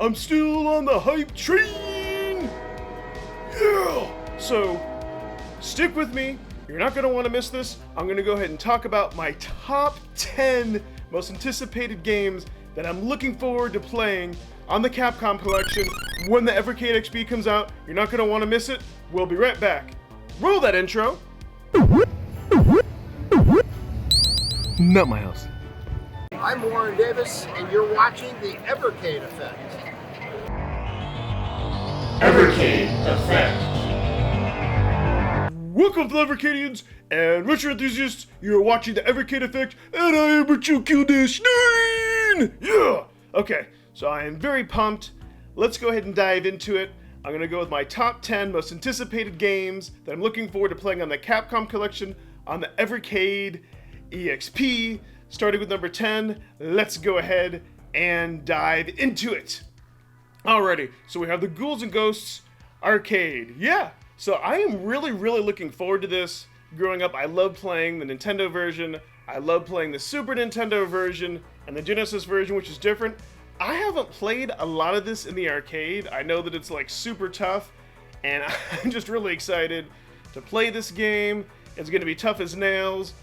I'm still on the hype train! Yeah! So, stick with me. You're not going to want to miss this. I'm going to go ahead and talk about my top 10 most anticipated games that I'm looking forward to playing on the Capcom collection when the Evercade EXP comes out. You're not going to want to miss it. We'll be right back. Roll that intro. Not my house. I'm Warren Davis, and you're watching the Evercade Effect. Evercade Effect. Welcome to the Evercadians and retro enthusiasts. You're watching the Evercade Effect, and I am Retro Q-9! Yeah! Okay, so I am very pumped. Let's go ahead and dive into it. I'm going to go with my top 10 most anticipated games that I'm looking forward to playing on the Capcom collection on the Evercade EXP. Starting with number 10, let's go ahead and dive into it. Alrighty, so we have the Ghouls and Ghosts Arcade. Yeah, so I am really looking forward to this. Growing up, I loved playing the Nintendo version. I love playing the Super Nintendo version and the Genesis version, which is different. I haven't played a lot of this in the arcade. I know that it's like super tough, and I'm just really excited to play this game. It's going to be tough as nails,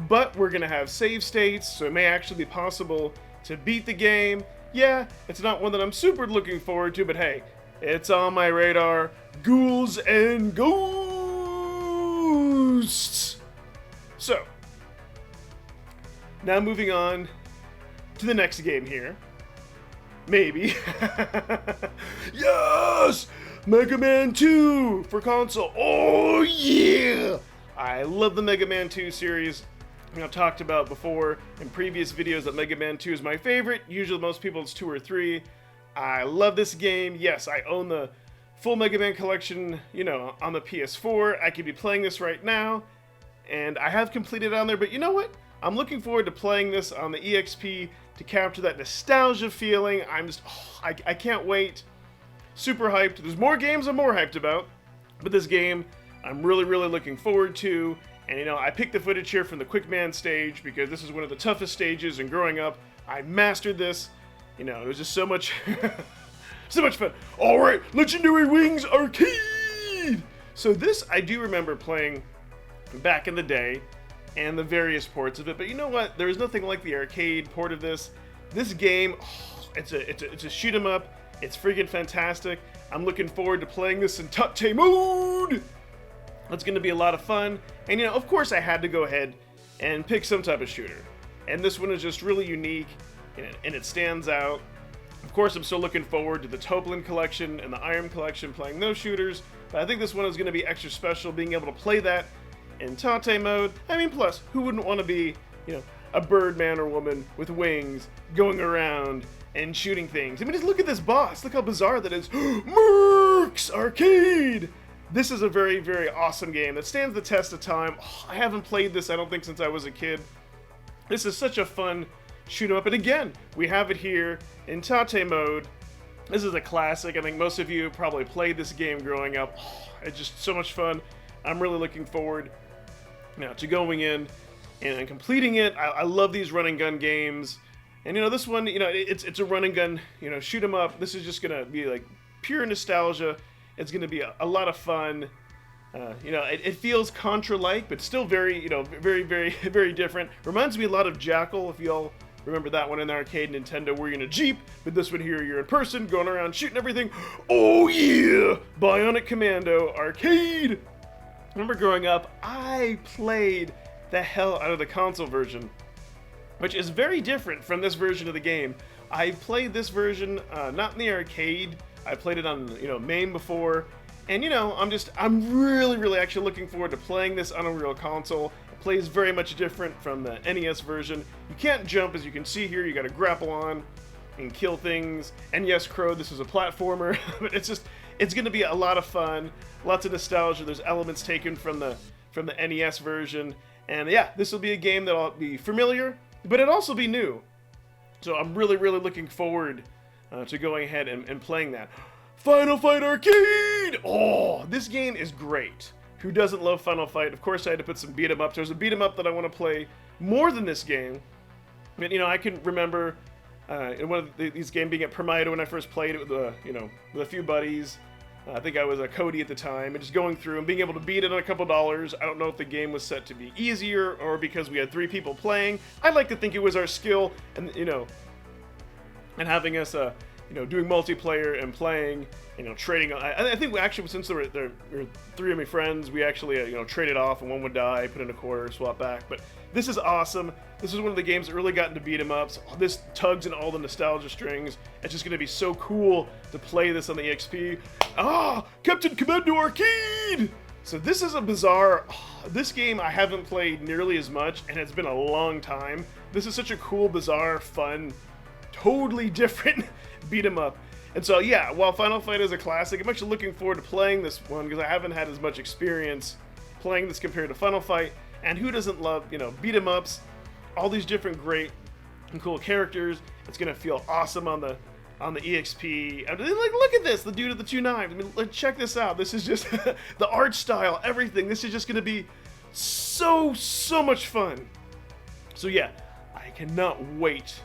but we're going to have save states, so it may actually be possible to beat the game. Yeah, it's not one that I'm super looking forward to, but hey, it's on my radar. Ghouls and Ghosts! So, now moving on to the next game here. Maybe. Yes! Mega Man 2 for console. Oh yeah! I love the Mega Man 2 series. I've talked about before in previous videos that Mega Man 2 is my favorite. Usually most people it's 2 or 3. I love this game. Yes, I own the full Mega Man collection, you know, on the PS4. I could be playing this right now, and I have completed it on there, but you know what? I'm looking forward to playing this on the EXP to capture that nostalgia feeling. I can't wait. Super hyped. There's more games I'm more hyped about, but this game I'm really looking forward to. And you know, I picked the footage here from the Quick Man stage because this is one of the toughest stages, and growing up, I mastered this. You know, it was just so much, so much fun. All right, Legendary Wings Arcade. So this I do remember playing back in the day, and the various ports of it. But you know what? There is nothing like the arcade port of this. This game, it's a shoot 'em up. It's freaking fantastic. I'm looking forward to playing this in Tate mode. It's going to be a lot of fun. And you know, of course I had to go ahead and pick some type of shooter. And this one is just really unique, and it stands out. Of course, I'm still looking forward to the Toplin collection and the Iron collection, playing those shooters. But I think this one is going to be extra special, being able to play that in Tate mode. I mean, plus, who wouldn't want to be, you know, a bird man or woman with wings going around and shooting things? I mean, just look at this boss. Look how bizarre that is. MERCS Arcade! This is a very awesome game that stands the test of time. I haven't played this, I don't think, since I was a kid. This is such a fun shoot 'em up. And again, we have it here in Tate mode. This is a classic. I think most of you probably played this game growing up. It's just so much fun. I'm really looking forward now to going in and completing it. I love these run and gun games. And you know, this one, you know, it's a run and gun, you know, shoot 'em up. This is just gonna be like pure nostalgia. It's gonna be a lot of fun. You know, it feels Contra-like, but still very, you know, very different. Reminds me a lot of Jackal, if you all remember that one in the arcade Nintendo, where you're in a Jeep, but this one here, you're in person, going around shooting everything. Oh yeah! Bionic Commando Arcade! I remember growing up, I played the hell out of the console version, which is very different from this version of the game. I played this version, not in the arcade. I played it on, you know, MAME before, and you know, I'm really actually looking forward to playing this on a real console. It plays very much different from the NES version. You can't jump, as you can see here. You got to grapple on and kill things. And yes, Crow, this is a platformer, but it's going to be a lot of fun. Lots of nostalgia. There's elements taken from the NES version, and yeah, this will be a game that'll be familiar, but it'll also be new. So I'm really looking forward to going ahead and playing that. Final Fight Arcade! Oh, this game is great. Who doesn't love Final Fight? Of course I had to put some beat 'em up. There's a beat 'em up that I want to play more than this game. But, you know, I can remember And one of these games being at Commando when I first played it with with a few buddies. I think I was a Cody at the time, and just going through and being able to beat it on a couple dollars. I don't know if the game was set to be easier or because we had 3 people playing. I'd like to think it was our skill and and having us doing multiplayer and playing, trading. I think we actually, since there were 3 of my friends, we actually traded off, and one would die, put in a quarter, swap back. But this is awesome. This is one of the games that really got into beat 'em ups. This tugs in all the nostalgia strings. It's just going to be so cool to play this on the EXP. Captain Commando Arcade! So this is a bizarre. This game I haven't played nearly as much, and it's been a long time. This is such a cool, bizarre, fun, totally different beat 'em up. And so yeah, while Final Fight is a classic, I'm actually looking forward to playing this one because I haven't had as much experience playing this compared to Final Fight. And who doesn't love, beat 'em ups? All these different great and cool characters. It's gonna feel awesome on the EXP. I mean, like, look at this, the dude with the 2 knives. I mean, check this out. This is just the art style, everything. This is just gonna be so much fun. So yeah, I cannot wait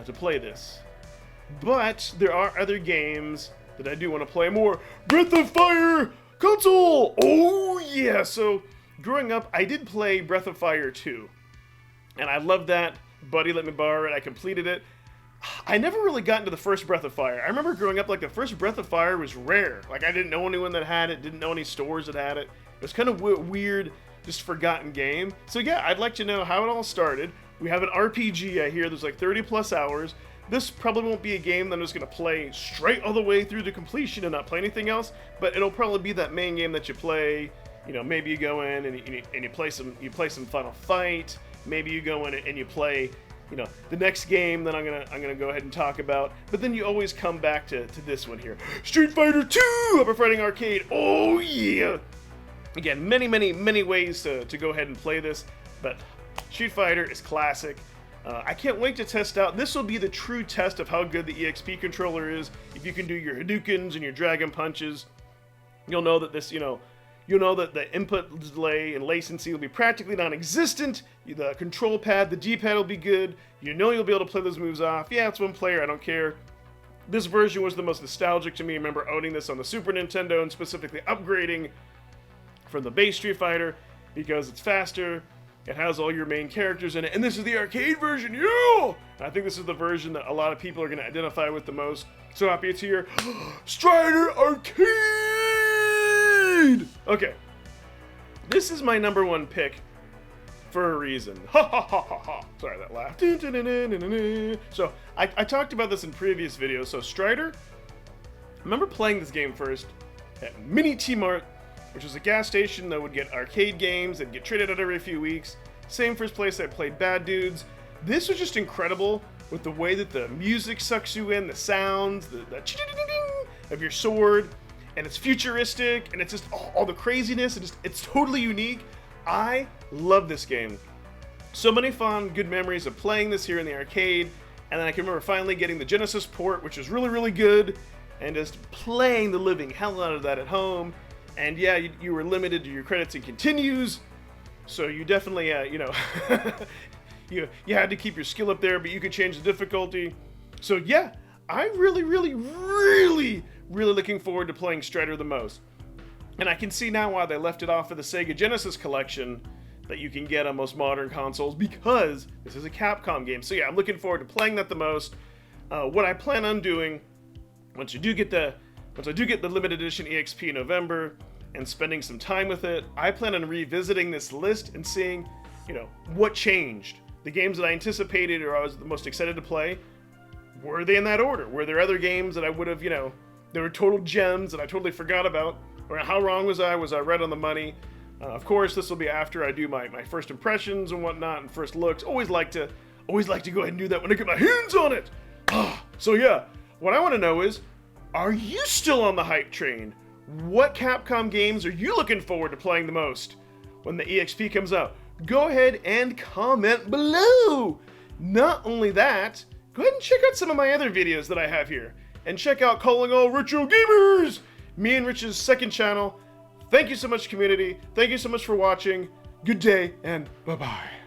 to play this. But there are other games that I do want to play more. Breath of Fire console! Oh yeah! So growing up, I did play Breath of Fire 2. And I loved that. Buddy let me borrow it. I completed it. I never really got into the first Breath of Fire. I remember growing up, like, the first Breath of Fire was rare. Like, I didn't know anyone that had it, didn't know any stores that had it. It was kind of weird, just forgotten game. So yeah, I'd like to know how it all started. We have an RPG, I hear. There's like 30 plus hours. This probably won't be a game that I'm just going to play straight all the way through to completion and not play anything else, but it'll probably be that main game that you play. Maybe you go in and you play some Final Fight. Maybe you go in and you play, the next game that I'm gonna go ahead and talk about. But then you always come back to this one here, Street Fighter 2 Evercade Arcade. Oh yeah! Again, many ways to go ahead and play this, but Street Fighter is classic. I can't wait to test out. This will be the true test of how good the EXP controller is. If you can do your Hadoukens and your Dragon Punches, you'll know that you'll know that the input delay and latency will be practically non-existent. The control pad, the D-pad will be good. You'll be able to play those moves off. Yeah, it's one player, I don't care. This version was the most nostalgic to me. I remember owning this on the Super Nintendo and specifically upgrading from the base Street Fighter because it's faster. It has all your main characters in it, and this is the arcade version, yeah! I think this is the version that a lot of people are going to identify with the most. So happy it's here. Strider Arcade! Okay, this is my #1 pick for a reason. Ha ha ha ha ha. Sorry, that laugh. So, I talked about this in previous videos. So, Strider, I remember playing this game first at Mini T-Mart, which was a gas station that would get arcade games and get traded out every few weeks. Same first place I played Bad Dudes. This was just incredible with the way that the music sucks you in, the sounds, the of your sword, and it's futuristic, and it's just all the craziness, and it's totally unique. I love this game. So many fond, good memories of playing this here in the arcade, and then I can remember finally getting the Genesis port, which was really good, and just playing the living hell out of that at home. And yeah, you were limited to your credits and continues, so you definitely, you had to keep your skill up there, but you could change the difficulty. So yeah, I'm really looking forward to playing Strider the most. And I can see now why they left it off of the Sega Genesis collection that you can get on most modern consoles, because this is a Capcom game. So yeah, I'm looking forward to playing that the most. What I plan on doing, once I do get the limited edition EXP in November and spending some time with it, I plan on revisiting this list and seeing, what changed. The games that I anticipated or I was the most excited to play, were they in that order? Were there other games that I would have, they were total gems that I totally forgot about? Or how wrong was I? Was I right on the money? Of course, this will be after I do my first impressions and whatnot and first looks. Always like to go ahead and do that when I get my hands on it. So yeah, what I want to know is, are you still on the hype train? What Capcom games are you looking forward to playing the most when the EXP comes out? Go ahead and comment below. Not only that, go ahead and check out some of my other videos that I have here. And check out Calling All Retro Gamers, me and Rich's second channel. Thank you so much, community. Thank you so much for watching. Good day, and bye-bye.